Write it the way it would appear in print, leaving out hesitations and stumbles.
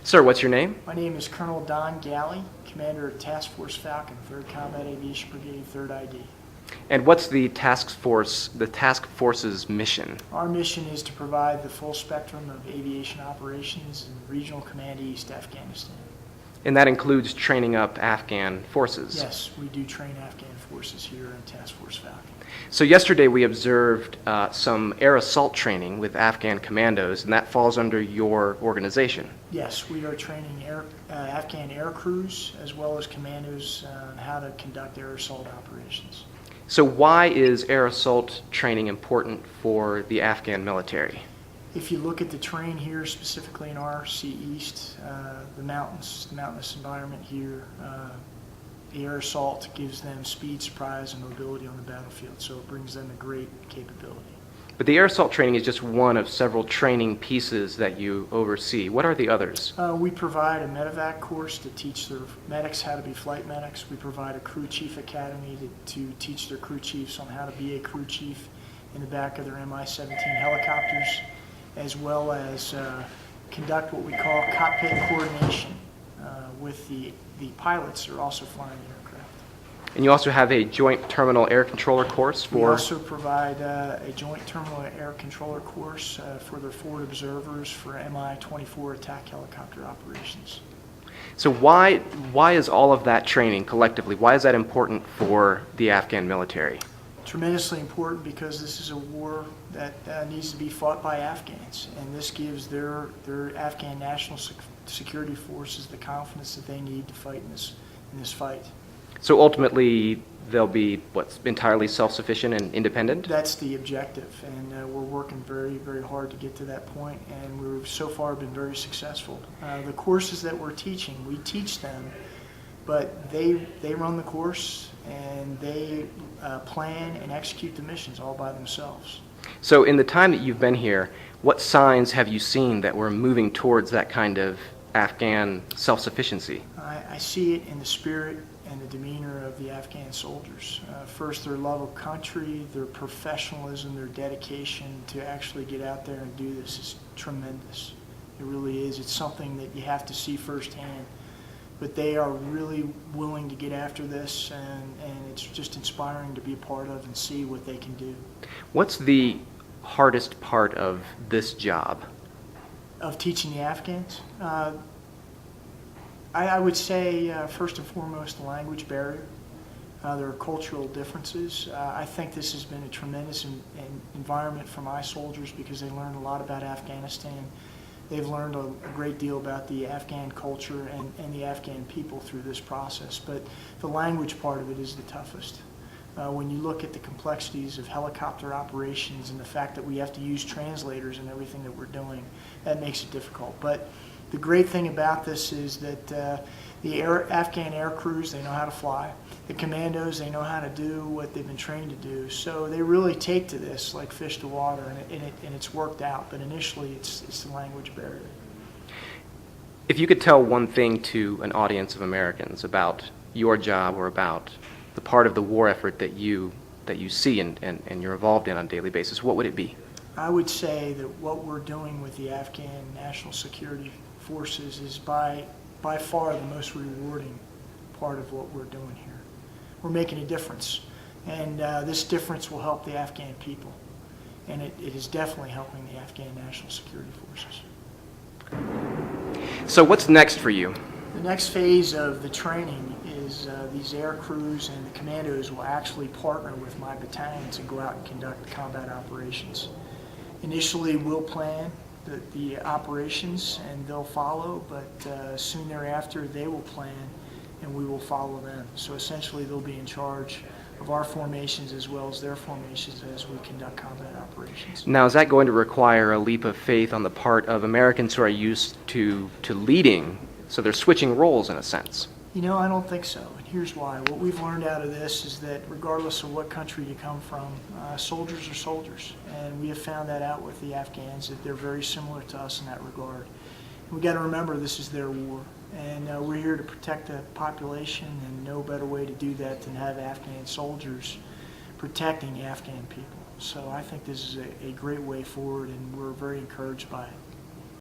Sir, what's your name? My name is Colonel Don Galli, Commander of Task Force Falcon, 3rd Combat Aviation Brigade, 3rd ID. And what's the task force's mission? Our mission is to provide the full spectrum of aviation operations in Regional Command East, Afghanistan. And that includes training up Afghan forces? Yes, we do train Afghan forces here in Task Force Falcon. So yesterday we observed some air assault training with Afghan commandos, and that falls under your organization. Yes, we are training Afghan air crews as well as commandos on how to conduct air assault operations. So why is air assault training important for the Afghan military? If you look at the terrain here, specifically in RC East, the mountainous environment here, the air assault gives them speed, surprise, and mobility on the battlefield, so it brings them a great capability. But the air assault training is just one of several training pieces that you oversee. What are the others? We provide a medevac course to teach their medics how to be flight medics. We provide a crew chief academy to teach their crew chiefs on how to be a crew chief in the back of their Mi-17 helicopters, as well as conduct what we call cockpit coordination with the pilots who are also flying the aircraft. And you also have a joint terminal air controller course for... We also provide a joint terminal air controller course for their forward observers for Mi-24 attack helicopter operations. So why is all of that training collectively, why is that important for the Afghan military? Tremendously important because this is a war that needs to be fought by Afghans, and this gives their Afghan national security forces the confidence that they need to fight in this fight. So ultimately, they'll be entirely self-sufficient and independent? That's the objective, and we're working very, very hard to get to that point, and we've so far been very successful. The courses that we're teaching, we teach them, but they run the course and they plan and execute the missions all by themselves. So in the time that you've been here, what signs have you seen that we're moving towards that kind of Afghan self-sufficiency? I see it in the spirit and the demeanor of the Afghan soldiers. First, their love of country, their professionalism, their dedication to actually get out there and do this is tremendous. It really is. It's something that you have to see firsthand. But they are really willing to get after this, and it's just inspiring to be a part of and see what they can do. What's the hardest part of this job? Of teaching the Afghans? I would say, first and foremost, the language barrier. There are cultural differences. I think this has been a tremendous environment for my soldiers because they learned a lot about Afghanistan. They've learned a great deal about the Afghan culture and the Afghan people through this process, but the language part of it is the toughest. When you look at the complexities of helicopter operations and the fact that we have to use translators in everything that we're doing, that makes it difficult. But the great thing about this is that the Afghan air crews, they know how to fly. The commandos, they know how to do what they've been trained to do. So they really take to this like fish to water, and it's worked out. But initially, it's the language barrier. If you could tell one thing to an audience of Americans about your job or about the part of the war effort that you see and you're involved in on a daily basis, what would it be? I would say that what we're doing with the Afghan National Security Forces is by far the most rewarding part of what we're doing here. We're making a difference, and this difference will help the Afghan people, and it is definitely helping the Afghan National Security Forces. So what's next for you? The next phase of the training is these air crews and the commandos will actually partner with my battalions and go out and conduct combat operations. Initially, we'll plan the operations and they'll follow, but soon thereafter they will plan and we will follow them. So essentially they'll be in charge of our formations as well as their formations as we conduct combat operations. Now, is that going to require a leap of faith on the part of Americans who are used to leading, so they're switching roles in a sense? You know, I don't think so, and here's why. What we've learned out of this is that regardless of what country you come from, soldiers are soldiers, and we have found that out with the Afghans, that they're very similar to us in that regard. And we got to remember this is their war, and we're here to protect the population, and no better way to do that than have Afghan soldiers protecting Afghan people. So I think this is a great way forward, and we're very encouraged by it.